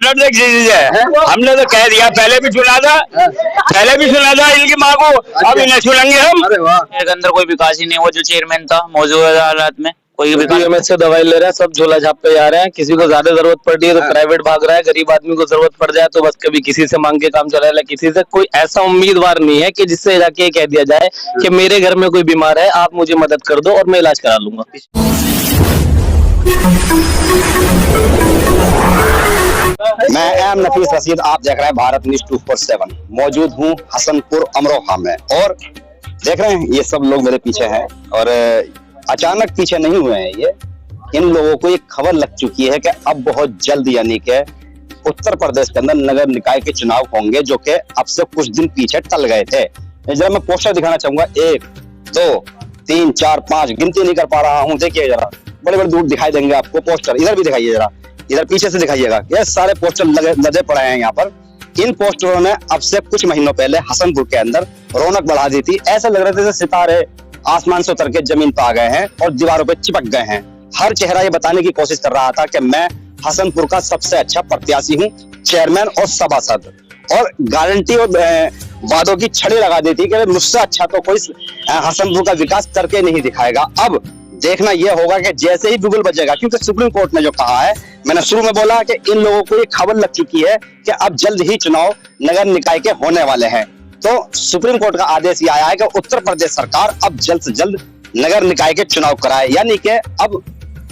एक चीज है, हमने तो कह दिया, पहले भी सुना था इनकी माँ को, अब इन्हें सुनेंगे हम। अरे वाह, के अंदर कोई विकास ही नहीं हुआ। जो चेयरमैन था मौजूदा हालात में कोई विकास से दवाई ले रहे हैं, सब झोला झाप पे जा रहे हैं। किसी को ज्यादा जरूरत पड़ रही है तो प्राइवेट भाग रहा है, गरीब आदमी को जरूरत पड़ जाए तो बस कभी किसी से मांग के काम चला रहा है। किसी से कोई ऐसा उम्मीदवार नहीं है कि जिससे जाके कह दिया जाए कि मेरे घर में कोई बीमार है, आप मुझे मदद कर दो और मैं इलाज करा लूंगा। मैं एम नफीस रशीद, आप देख रहे हैं भारत न्यूज 247। मौजूद हूँ हसनपुर अमरोहा में और देख रहे हैं ये सब लोग मेरे पीछे हैं और अचानक पीछे नहीं हुए हैं ये। इन लोगों को एक खबर लग चुकी है कि अब बहुत जल्द यानी कि उत्तर प्रदेश के अंदर नगर निकाय के चुनाव होंगे, जो कि अब से कुछ दिन पीछे टल गए थे। जरा मैं पोस्टर दिखाना चाहूंगा, 1 2 3 4 5 गिनती नहीं कर पा रहा हूँ। देखिए जरा, बड़े बड़े दूर दिखाई देंगे आपको पोस्टर। इधर भी दिखाइए जरा, इधर पीछे से दिखाइएगा। ये सारे पोस्टर लगे पड़े हैं यहाँ पर। इन पोस्टरों ने अब से कुछ महीनों पहले हसनपुर के अंदर रौनक बढ़ा दी थी। ऐसा लग रहा था जैसे सितारे आसमान से उतर के जमीन पर आ गए हैं और दीवारों पे चिपक गए हैं। हर चेहरा ये बताने की कोशिश कर रहा था कि मैं हसनपुर का सबसे अच्छा प्रत्याशी हूँ, चेयरमैन और सभासद, और गारंटी और वादों की छड़ी लगा दी थी कि मुझसे अच्छा तो कोई हसनपुर का विकास करके नहीं दिखाएगा। अब देखना यह होगा कि जैसे ही बिगुल बजेगा, क्योंकि सुप्रीम कोर्ट ने जो कहा है, मैंने शुरू में बोला कि इन लोगों को ये खबर लग चुकी है कि अब जल्द ही चुनाव नगर निकाय के होने वाले हैं। तो सुप्रीम कोर्ट का आदेश ये आया है कि उत्तर प्रदेश सरकार अब जल्द से जल्द नगर निकाय के चुनाव कराए, यानी कि अब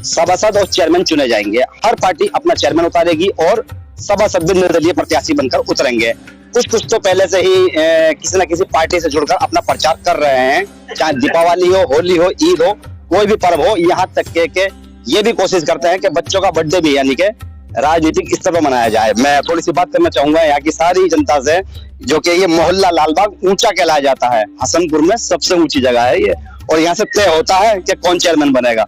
सभासद और चेयरमैन चुने जाएंगे। हर पार्टी अपना चेयरमैन उतारेगी और सभासद भी निर्दलीय प्रत्याशी बनकर उतरेंगे। कुछ तो पहले से ही किसी न किसी पार्टी से जुड़कर अपना प्रचार कर रहे हैं, चाहे दीपावली हो, होली हो, ईद हो, कोई भी पर्व हो। यहाँ तक के ये भी कोशिश करते हैं कि बच्चों का बर्थडे भी यानी कि राजनीतिक स्तर पर मनाया जाए। मैं थोड़ी सी बात करना चाहूंगा यहाँ की सारी जनता से, जो कि ये मोहल्ला लालबाग ऊंचा कहलाया जाता है, हसनपुर में सबसे ऊंची जगह है ये, और यहाँ से तय होता है कि कौन चेयरमैन बनेगा।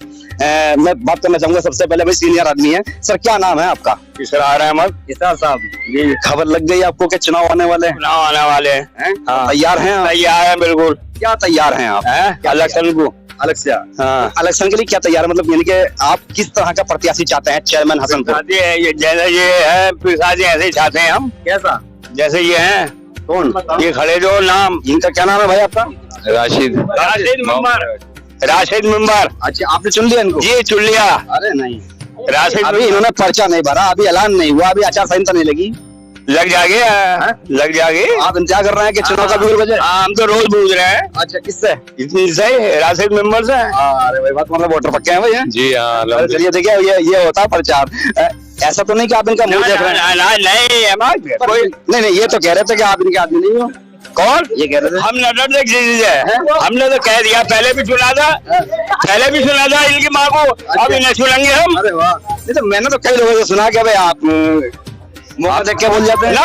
मैं बात करना चाहूंगा सबसे पहले, भाई सीनियर आदमी है सर, क्या नाम है आपका? इसरार अहमद। इसरार साहब जी, खबर लग गई आपको कि चुनाव आने वाले हैं? चुनाव आने वाले हैं, तैयार हैं? तैयार है बिल्कुल। क्या तैयार हैं आप? इलेक्शन को इलेक्शन के लिए क्या तैयार है? मतलब यानी कि आप किस तरह का प्रत्याशी चाहते हैं चेयरमैन हसनपुर? जैसे ये है पिसाजी, ऐसे ही चाहते हैं हम। कैसा? जैसे ये हैं, कौन ये खड़े जो नाम, इनका क्या नाम है भाई आपका? राशिद मेंबर। अच्छा, आपने चुन लिया इनको? जी चुन लिया। अरे नहीं, राशिद अभी इन्होंने पर्चा नहीं भरा, अभी ऐलान नहीं हुआ, अभी आचार संहिता नहीं लगी। लग जाएगी, लग जाएगी। आप इंतजार कर रहे हैं कि चुनाव का बिगुल बजे? हम तो रोज पूछ रहे हैं। अच्छा, किससे? इतनी सही राशिद मेंबर से। अरे भाई, बात मतलब वोटर पक्के हैं भाई? जी हाँ। चलिए देखिए, ये होता है प्रचार। ऐसा तो नहीं कि आप इनका मुंह देख रहे हैं? नहीं, ये तो कह रहे थे कि आप इनके आदमी नहीं हो। कौन ये कह रहे थे? हम नटर एक चीज है, हमने तो कह दिया, पहले भी सुना था इनकी माँ को, अब इन्हें सुनेंगे हम। अरे वाह, नहीं तो मैंने तो कई लोगों से सुना कि भाई आप मुँह देख के बोल जाते हैं। ना,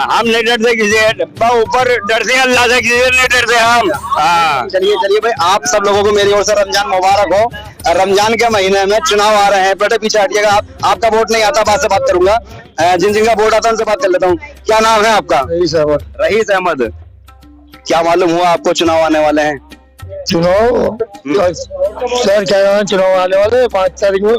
हम नहीं डरते किसी से, ऊपर डरते हैं अल्लाह से, किसी से नहीं डरते हम। हाँ, चलिए भाई, आप सब लोगों को मेरी ओर से रमजान मुबारक हो। रमजान के महीने में चुनाव आ रहे हैं, बेटे पीछे हटिएगा। आपका वोट नहीं आता, बात से बात करूंगा। जिनका वोट आता है उनसे बात कर लेता हूँ। क्या नाम है आपका? रईस अहमद। क्या मालूम हुआ आपको चुनाव आने वाले हैं? चुनाव सर, क्या चुनाव आने वाले 5 तारीख में?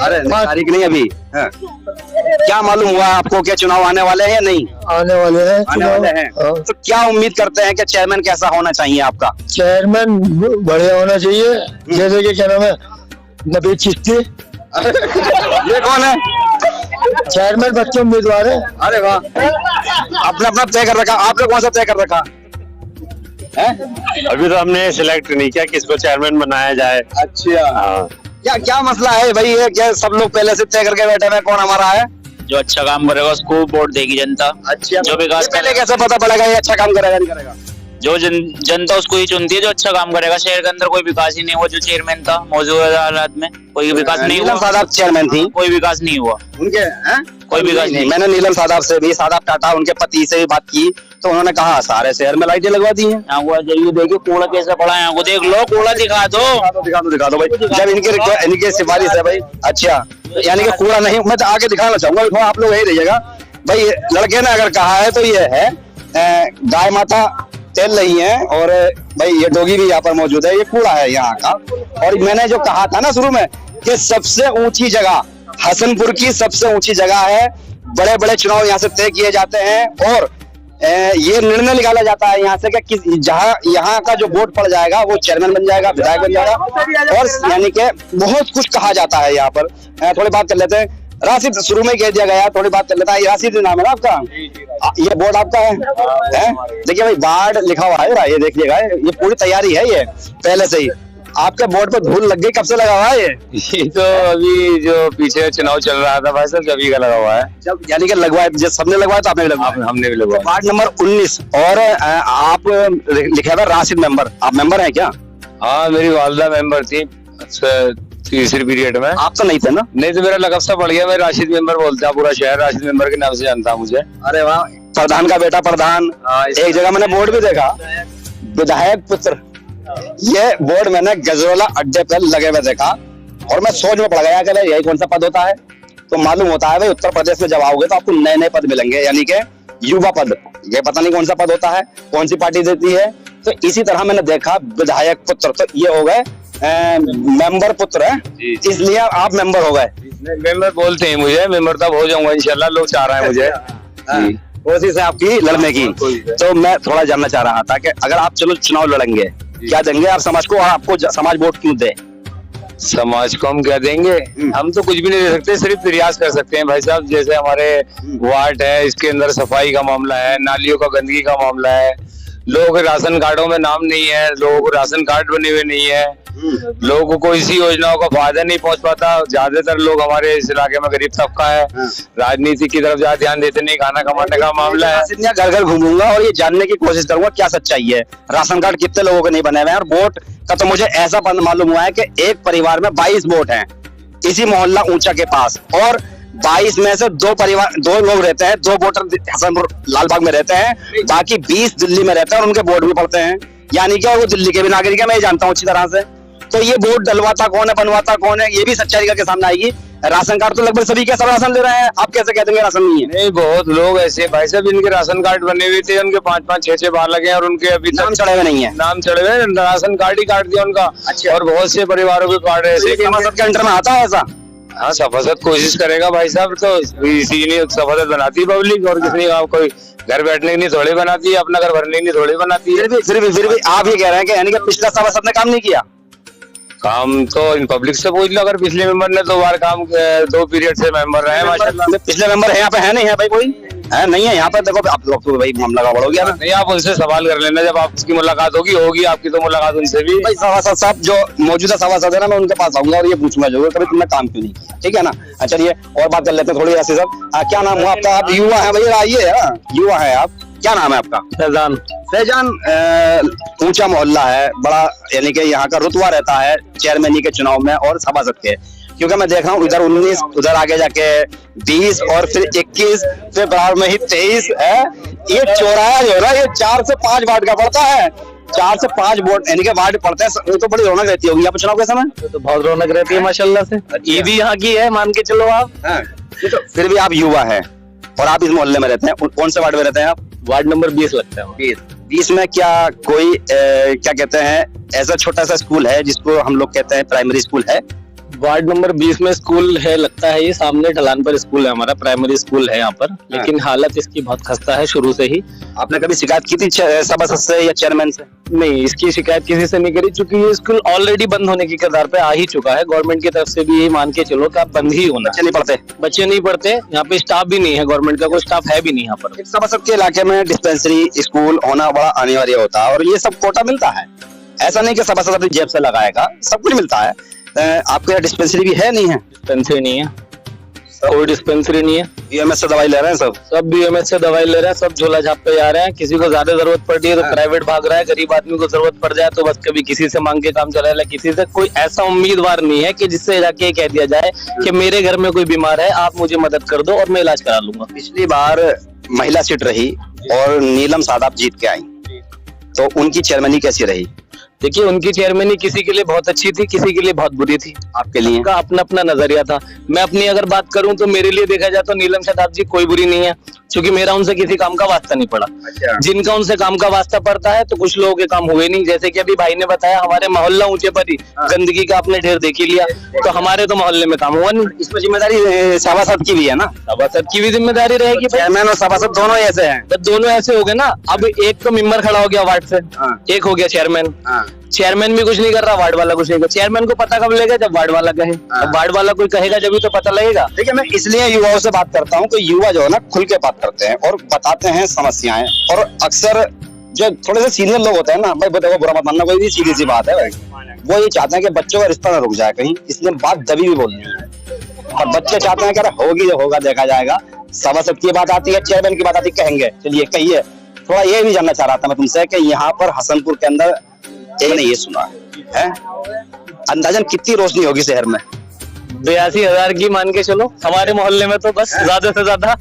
अरे तारीख नहीं अभी। क्या मालूम हुआ आपको क्या चुनाव आने वाले हैं या नहीं? आने वाले हैं। आने वाले हैं। तो क्या उम्मीद करते हैं कि चेयरमैन कैसा होना चाहिए आपका? चेयरमैन बढ़िया होना चाहिए, जैसे कि क्या नाम है, नबीद चिश्ती। ये कौन है? चेयरमैन बच्चे उम्मीदवार है। अरे वाह, अपना तय कर रखा। आपने कौन सा तय कर रखा है? अभी तो हमने सिलेक्ट नहीं किया किसको चेयरमैन बनाया जाए। अच्छा, क्या मसला है भाई? ये क्या सब लोग पहले से तय करके बैठे हैं कौन हमारा है? जो अच्छा काम करेगा उसको वोट देगी जनता। अच्छा, जो विकास पहले कैसे पता पड़ेगा ये अच्छा काम करेगा नहीं करेगा? जो जनता उसको ही चुनती है जो अच्छा काम करेगा। शहर के अंदर कोई विकास ही नहीं हुआ। जो चेयरमैन था मौजूदा हालात में कोई विकास नहीं हुआ। सादाब चेयरमैन थी, कोई विकास नहीं हुआ उनके कोई विकास नहीं। मैंने नीलम सादाब से भी, सादाब टाटा उनके पति से भी बात की तो उन्होंने कहा सारे शहर में लाइटें लगवा दी हैं। यहाँ को जाइए, देखिए कूड़ा कैसा पड़ा है, यहाँ को देख लो, कूड़ा दिखा दो भाई, जब इनकी सिफारिश है भाई। अच्छा, यानी कि कूड़ा नहीं, मैं तो आगे दिखाना चाहूंगा, आप लोग यही रहिएगा भाई। लड़के ने अगर कहा है तो ये है, गाय माता चल रही है और भाई ये डोगी भी यहाँ पर मौजूद है। ये कूड़ा है यहाँ का, और मैंने जो कहा था ना शुरू में कि सबसे ऊंची जगह हसनपुर की सबसे ऊंची जगह है, बड़े बड़े चुनाव यहाँ से तय किए जाते हैं और ये निर्णय निकाला जाता है यहाँ से कि जहाँ यहाँ का जो वोट पड़ जाएगा वो चेयरमैन बन जाएगा, विधायक बन जाएगा और यानी कि बहुत कुछ कहा जाता है यहाँ पर। थोड़ी बात कर लेते हैं। राशिद शुरू में कह दिया गया, थोड़ी बात कर लेता है। राशिद नाम है ना आपका? ये बोर्ड आपका है? देखिए भाई वार्ड लिखा हुआ है, ये देखिएगा, ये पूरी तैयारी है ये पहले से ही। आपके बोर्ड पर धूल लग गई, कब से लगा हुआ है ये तो अभी जो पीछे चुनाव चल रहा था भाई साहब, जब का लगा हुआ है। जब यानी कि लगवाया, जब सबने लगवाया तो आपने भी लगवाया? हमने भी लगवाया। वार्ड नंबर 19 और आप लिखा हुआ राशिद मेंबर, आप मेंबर हैं क्या? हाँ, मेरी वालदा मेंबर थी तीसरी पीरियड में। आप तो नहीं थे ना? नहीं तो मेरा लकब सा पड़ गया, मैं राशिद मेंबर बोलता हूँ, पूरा शहर राशिद मेंबर के नाम से जानता मुझे। अरे वाह, प्रधान का बेटा प्रधान। एक जगह मैंने बोर्ड भी देखा, विधायक पुत्र। ये बोर्ड मैंने गजरोला अड्डे पर लगे हुए देखा और मैं सोच में पड़ गया कि यही कौन सा पद होता है। तो मालूम होता है भाई उत्तर प्रदेश में जब आओगे तो आपको नए नए पद मिलेंगे, यानी कि युवा पद। ये पता नहीं कौन सा पद होता है, कौन सी पार्टी देती है। तो इसी तरह मैंने देखा विधायक पुत्र, तो ये हो गए मेंबर पुत्र है, इसलिए आप मेंबर हो गए। मेंबर बोलते हैं मुझे, मेंबर तब हो जाऊंगा इंशाल्लाह, लोग चाह रहे हैं मुझे। कोशिश है आपकी लड़ने की। तो मैं थोड़ा जानना चाह रहा था कि अगर आप चलो चुनाव लड़ेंगे, क्या देंगे आप समाज को, और आपको समाज वोट क्यों दे? समाज को हम क्या देंगे? हम तो कुछ भी नहीं दे सकते, सिर्फ प्रयास कर सकते हैं भाई साहब। जैसे हमारे वार्ड है, इसके अंदर सफाई का मामला है, नालियों का गंदगी का मामला है, लोगों के राशन कार्डों में नाम नहीं है, लोगों को राशन कार्ड बने हुए नहीं है, लोगों को इसी योजनाओं का फायदा नहीं पहुंच पाता। ज्यादातर लोग हमारे इस इलाके में गरीब तबका है, राजनीति की तरफ ज्यादा ध्यान देते नहीं, खाना कमाने का मामला है। घर घर घूमूंगा और ये जानने की कोशिश करूंगा क्या सच्चाई है, राशन कार्ड कितने लोगों के नहीं बने हुए हैं। और वोट का तो मुझे ऐसा मालूम हुआ है कि एक परिवार में 22 वोट हैं इसी मोहल्ला ऊंचा के पास, और 22 में से 2 लोग रहते हैं, 2 वोटर हसनपुर लालबाग में रहते हैं, बाकी 20 दिल्ली में रहते हैं और उनके वोट भी पड़ते हैं, यानी कि वो दिल्ली के भी नागरिक है। मैं जानता हूँ अच्छी तरह से। तो ये वोट डलवाता कौन है, बनवाता कौन है, ये भी सच्चाई करके सामने आएगी। राशन कार्ड तो लगभग सभी के सब राशन ले रहे हैं, आप कैसे कह देंगे राशन नहीं है? नहीं, बहुत लोग ऐसे भाई साहब इनके राशन कार्ड बने हुए थे, उनके 5-5, 6-6 बार लगे और उनके अभी नाम चढ़े हुए नहीं है। नाम चढ़े हुए, राशन कार्ड ही काट दिया उनका। अच्छा। और बहुत से परिवारों के कार्ड ऐसे के अंडर में आता है ऐसा? हाँ, सफासत कोशिश करेगा भाई साहब, तो इसीलिए सफासत बनाती है पब्लिक, और किसी कोई घर बैठने की नहीं थोड़ी बनाती है, अपना घर भरने की नहीं थोड़ी बनाती है। फिर भी आप ये कह रहे हैं कि यानी कि पिछला सफासत ने काम नहीं किया? काम तो इन पब्लिक से पूछ लो, अगर पिछले मेंबर ने 2 बार काम 2 पीरियड से मेंबर रहे माशाल्लाह। पिछले मेंबर है यहाँ पे, है नहीं है भाई कोई? है नहीं है यहाँ पे? देखो आप लोग तो भाई मामला गड़बड़ हो गया ना। नहीं, आप उनसे सवाल कर लेना, जब आपकी मुलाकात होगी आपकी तो मुलाकात उनसे भी। भाई सभासद साहब जो मौजूदा सभासद है ना, मैं उनके पास आऊंगा और ये पूछूंगा जरूर कभी तुमने काम क्यों नहीं किया, ठीक है ना। चलिए और बात कर लेते हैं थोड़ी ऐसे सब। क्या नाम हुआ आपका? आप युवा है भैया, आइए। युवा है आप, क्या नाम है आपका? फैजान। फैजान, ऊंचा मोहल्ला है बड़ा, यानी कि यहाँ का रुतबा रहता है चेयरमैनी के चुनाव में और सभासद के, क्योंकि मैं देख रहा हूँ इधर 19, उधर आगे जाके 20 और फिर 21, फिर बराबर में ही 23 है। ये चौराहा जो है ना, ये 4 से 5 वार्ड का पड़ता है। 4 से 5 वोट यानी कि वार्ड पड़ते हैं, तो बड़ी रौनक रहती होगी यहाँ पर चुनाव के समय? तो बहुत रौनक रहती है माशाल्लाह से। ये भी यहाँ की है, मान के चलो आप। तो फिर भी आप युवा है और आप इस मोहल्ले में रहते हैं, कौन से वार्ड में रहते हैं आप? वार्ड नंबर 20 लगता है। 20 में क्या कोई क्या कहते हैं ऐसा छोटा सा स्कूल है जिसको हम लोग कहते हैं प्राइमरी स्कूल है? वार्ड नंबर 20 में स्कूल है लगता है, ये सामने ढलान पर स्कूल है, हमारा प्राइमरी स्कूल है यहाँ पर, लेकिन हालत इसकी बहुत खस्ता है शुरू से ही। आपने कभी शिकायत की थी सभासद से या चेयरमैन से? नहीं, इसकी शिकायत किसी से नहीं करी, चूंकि ये स्कूल ऑलरेडी बंद होने की कगार पे आ ही चुका है। गवर्नमेंट की तरफ से भी यही मान के चलो कि आप बंद ही होना। बच्चे नहीं पढ़ते? बच्चे नहीं पढ़ते, यहाँ पे स्टाफ भी नहीं है, गवर्नमेंट का कोई स्टाफ है भी नहीं यहाँ पर। सभासद के इलाके में डिस्पेंसरी स्कूल होना बड़ा अनिवार्य होता है और ये सब कोटा मिलता है। ऐसा नहीं कि सभासद अपनी जेब से लगाएगा, सब कुछ मिलता है। आपके यहाँ डिस्पेंसरी भी है नहीं है? डिस्पेंसरी नहीं है, कोई डिस्पेंसरी नहीं है। बीएमएस से दवाई ले रहे हैं सब बीएमएस से दवाई ले रहे हैं, सब झोला झाप पे जा रहे हैं। किसी को ज्यादा जरूरत पड़ रही है तो प्राइवेट भाग रहा है, गरीब आदमी को जरूरत पड़ जाए तो बस कभी किसी से मांग के काम चला, किसी से कोई ऐसा उम्मीदवार नहीं है कि जिससे जाके कह दिया जाए कि मेरे घर में कोई बीमार है, आप मुझे मदद कर दो और मैं इलाज करा लूंगा। पिछली बार महिला सीट रही और नीलम सादाब जीत के आई, तो उनकी चेयरमैनी कैसी रही? देखिए उनकी चेयरमैनी किसी के लिए बहुत अच्छी थी, किसी के लिए बहुत बुरी थी। आपके लिए उनका अपना अपना नजरिया था। मैं अपनी अगर बात करूं तो मेरे लिए देखा जाए तो नीलम शदाब जी कोई बुरी नहीं है, क्योंकि मेरा उनसे किसी काम का वास्ता नहीं पड़ा। अच्छा। जिनका उनसे काम का वास्ता पड़ता है तो कुछ लोगों के काम हुए नहीं। जैसे कि अभी भाई ने बताया हमारे मोहल्ला ऊंचे पर ही गंदगी का आपने ढेर देख ही लिया, तो हमारे तो मोहल्ले में काम हुआ नहीं। इसमें जिम्मेदारी सभासद की भी है ना, सभासद की भी जिम्मेदारी रहेगी। चेयरमैन और सभासद दोनों ऐसे हैं। तो दोनों ऐसे हो गए ना। अब एक तो मेंबर खड़ा हो गया वार्ड से, एक हो गया चेयरमैन। चेयरमैन भी कुछ नहीं कर रहा, वार्ड वाला कुछ नहीं कर। चेयरमैन को पता कब लगेगा? जब वार्ड वाला कहे। अब वार्ड वाला कोई कहेगा जब ही तो पता लगेगा। देखिए मैं इसलिए युवाओं से बात करता हूँ कि युवा जो है ना खुल के बात करते हैं और बताते हैं समस्याएं, और अक्सर जो थोड़े से सीनियर लोग होते हैं ना, भाई देखो बुरा मत मानना, कोई भी सीधी सी बात है भाई, वो ये चाहते हैं कि बच्चों का रिश्ता ना रुक जाए कहीं, इसलिए बात दबी भी बोलनी है। और बच्चे चाहते हैं कि अरे होगी जो होगा देखा जाएगा। सभासद की बात आती है, चेयरमैन की बात आती है, कहेंगे चलिए कहिए। थोड़ा ये भी जानना चाह रहा था मैं तुमसे कि यहाँ पर हसनपुर के अंदर एक ने ये सुना है, अंदाजन कितनी रोशनी होगी शहर में? 82,000 की मान के चलो। हमारे मोहल्ले में तो बस ज्यादा से ज्यादा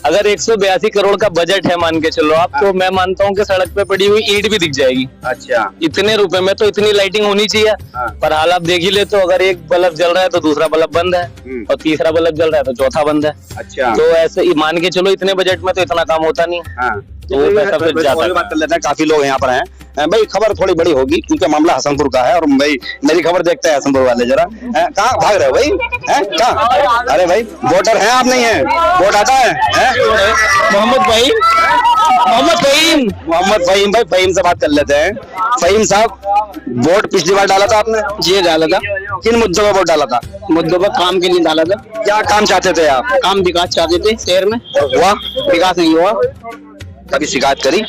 अगर 182 करोड़ का बजट है मान के चलो आप, तो मैं मानता हूँ कि सड़क पे पड़ी हुई ईंट भी दिख जाएगी। अच्छा। इतने रुपए में तो इतनी लाइटिंग होनी चाहिए। पर हाल आप देख ही ले, तो अगर एक बल्ब जल रहा है तो दूसरा बल्ब बंद है, और तीसरा बल्ब जल रहा है तो चौथा बंद है। अच्छा। तो ऐसे ही मान के चलो इतने बजट में तो इतना काम होता नहीं। तो वो पैसा फिर जाता है। बात कर लेते हैं, काफी लोग यहाँ पर हैं भाई। खबर थोड़ी बड़ी होगी क्योंकि मामला हसनपुर का है, और भाई मेरी खबर देखते हैं हसनपुर वाले जरा। कहाँ भाग रहे हो भाई? कहाँ? अरे भाई वोटर हैं आप? नहीं है वोट आता है? मोहम्मद फहीम भाई फहीम से बात कर लेते हैं। फहीम साहब, वोट पिछली बार डाला था आपने? जी डाला था। किन मुद्दों पर वोट डाला था? मुद्दों पर काम के लिए डाला था। क्या काम चाहते थे आप? काम विकास चाहते थे शहर में, हुआ? विकास नहीं हुआ। कभी शिकायत करी?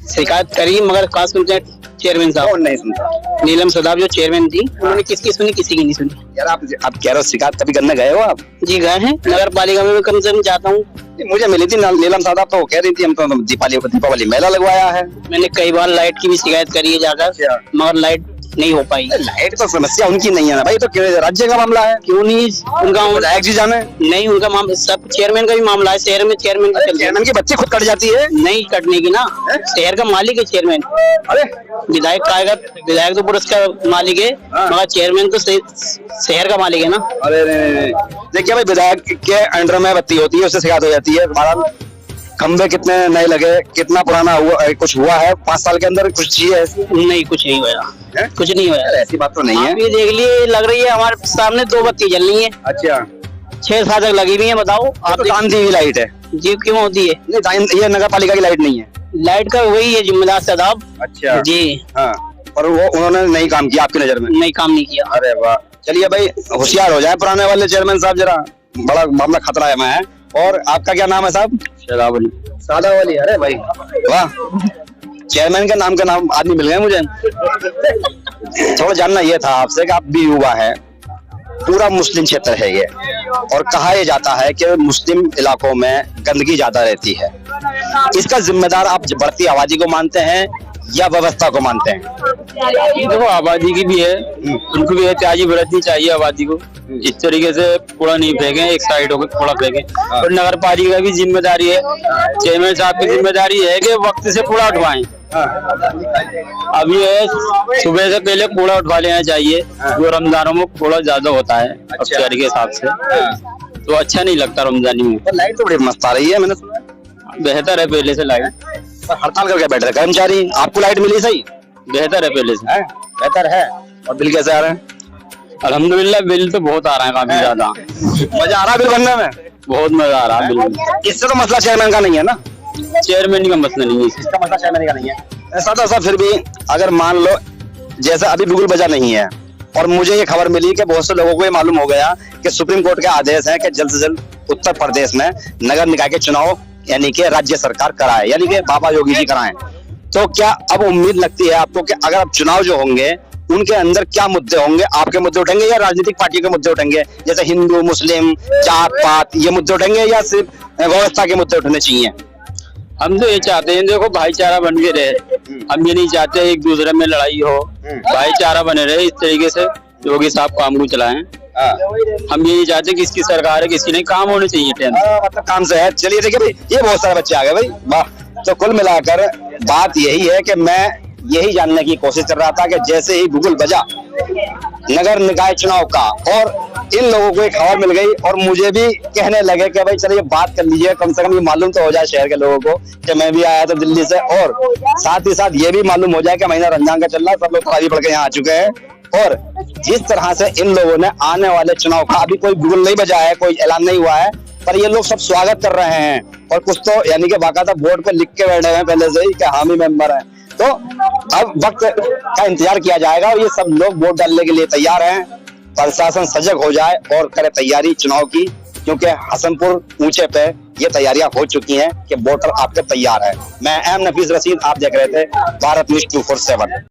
शिकायत करी, मगर खास करके चेयरमैन साहब कौन नहीं सुनता? नीलम शदाब जो चेयरमैन थी, उन्होंने किसकी सुनी? किसी की नहीं सुनी। यार आप कह रहे हो शिकायत कभी करने गए हो आप? जी गए हैं, नगर पालिका में कम से कम जाता हूँ। मुझे मिली थी नीलम साहब, तो कह रही थी हम तो दीपावली मेला लगवाया है। मैंने कई बार लाइट की भी शिकायत करी है जाकर, मगर लाइट नहीं हो पाई। लाइट तो समस्या उनकी नहीं है ना भाई, तो राज्य का मामला है। क्यों नहीं? उनका विधायक जी जाने नहीं, उनका मामला सब चेयरमैन का भी मामला है। शहर में चेयरमैन की बच्ची खुद कट जाती है। नहीं कटने की ना, शहर का मालिक है चेयरमैन। अरे विधायक का आएगा, विधायक तो पुरुष का मालिक है, मगर चेयरमैन तो शहर का मालिक है ना। अरे देखिए भाई, विधायक के अंडर में बत्ती होती है, उससे शिकायत हो जाती है। हमारा खंबे कितने नए लगे, कितना पुराना हुआ, कुछ हुआ है 5 साल के अंदर? कुछ चीज नहीं, कुछ नहीं हुआ है? कुछ नहीं हुआ। ऐसी बात तो नहीं है। ये देख लिए, लग रही है हमारे सामने 2 बत्ती जल रही है। अच्छा। 6 साल तक लगी हुई है। बताओ आप, तो टाइम दी हुई लाइट है। जी क्यों होती है? नहीं, ये नगर पालिका की लाइट नहीं है। लाइट का वही है जिम्मेदार शदाब। अच्छा जी हाँ, और वो उन्होंने नहीं काम किया आपकी नजर में? नहीं काम नहीं किया। अरे वाह, चलिए भाई होशियार हो जाए पुराने वाले चेयरमैन साहब, जरा बड़ा मामला खतरा है मैं। और आपका क्या नाम है साहब? शदावली। सादावली। अरे भाई वाह, चेयरमैन के नाम आदमी मिल गए मुझे। थोड़ा जानना ये था आपसे कि आप भी युवा है, पूरा मुस्लिम क्षेत्र है ये, और कहा यह जाता है कि मुस्लिम इलाकों में गंदगी ज्यादा रहती है। इसका जिम्मेदार आप बढ़ती आबादी को मानते हैं या व्यवस्था को मानते हैं? देखो आबादी की भी है, उनको भी एहतियाजी बरतनी चाहिए आबादी को। इस तरीके से कूड़ा नहीं फेंके, एक साइड होकर कूड़ा फेंके। और नगर पालिका की भी जिम्मेदारी है, चेयरमैन साहब की जिम्मेदारी है कि वक्त से कूड़ा उठवाएं। अब ये सुबह से पहले कूड़ा उठवा लेना चाहिए, जो रमजानों में कूड़ा ज्यादा होता है शहर के हिसाब से, तो अच्छा नहीं लगता रमजानी में। लाइट तो बड़ी मस्त आ रही है, मैंने सुना। बेहतर है पहले से लाइट। हड़ताल करके बैठ रहे कर्मचारी, आपको लाइट मिली सही? बेहतर है पहले से। बेहतर है। और बिल कैसे आ रहे हैं? अल्हम्दुलिल्लाह बिल तो बहुत आ रहा है, काफी ज्यादा। मजा आ रहा है बिल भरने में? बहुत मजा आ रहा है बिल। इससे तो मसला चेयरमैन का नहीं है ना? चेयरमैन का मसला नहीं है, इसका मसला चेयरमैन का नहीं है। ऐसा तो सब, फिर भी अगर मान लो जैसे अभी बिल्कुल बजा नहीं है, और मुझे ये खबर मिली कि बहुत से लोगों को ये मालूम हो गया कि सुप्रीम कोर्ट के आदेश है कि जल्द से जल्द उत्तर प्रदेश में नगर निकाय के चुनाव यानी कि राज्य सरकार कराए, यानी कि बाबा योगी जी कराएं। तो क्या अब उम्मीद लगती है आपको कि अगर अब चुनाव जो होंगे उनके अंदर क्या मुद्दे होंगे? आपके मुद्दे उठेंगे या राजनीतिक पार्टी के मुद्दे उठेंगे, जैसे हिंदू मुस्लिम जात पात ये मुद्दे उठेंगे, या सिर्फ व्यवस्था के मुद्दे उठने चाहिए? हम तो ये चाहते हैं, देखो भाईचारा बन के रहे। हम ये नहीं चाहते एक दूसरे में लड़ाई हो, भाईचारा बने रहे। इस तरीके से योगी साहब काम को चलाएं। हम ये नहीं चाहते किसकी सरकार है किसकी नहीं, काम होने चाहिए टाइम। मतलब काम से है। चलिए देखिए भाई, ये बहुत सारे बच्चे आ गए भाई, वाह। तो कुल मिलाकर बात यही है कि मैं यही जानने की कोशिश कर रहा था कि जैसे ही गूगल बजा नगर निकाय चुनाव का और इन लोगों को एक खबर मिल गई और मुझे भी कहने लगे कि भाई चलिए बात कर लीजिए, कम से कम ये मालूम तो हो जाए शहर के लोगों को कि मैं भी आया था दिल्ली से, और साथ ही साथ ये भी मालूम हो जाए कि महीना रमजान का चल रहा है, सब लोग तरावी पढ़ के यहाँ आ चुके हैं। और जिस तरह से इन लोगों ने आने वाले चुनाव का अभी कोई गूगल नहीं बजा है, कोई ऐलान नहीं हुआ है, पर ये लोग सब स्वागत कर रहे हैं और कुछ तो यानी कि बाकायदा बोर्ड पे लिख के बैठे हुए हैं पहले से ही कि हामी मेंबर हैं। तो अब वक्त का इंतजार किया जाएगा और ये सब लोग वोट डालने के लिए तैयार हैं। प्रशासन सजग हो जाए और करे तैयारी चुनाव की, क्योंकि हसनपुर ऊंचे पे ये तैयारियां हो चुकी हैं कि वोटर आपके तैयार है। मैं एम नफीस रशीद, आप देख रहे थे भारत न्यूज़ 247।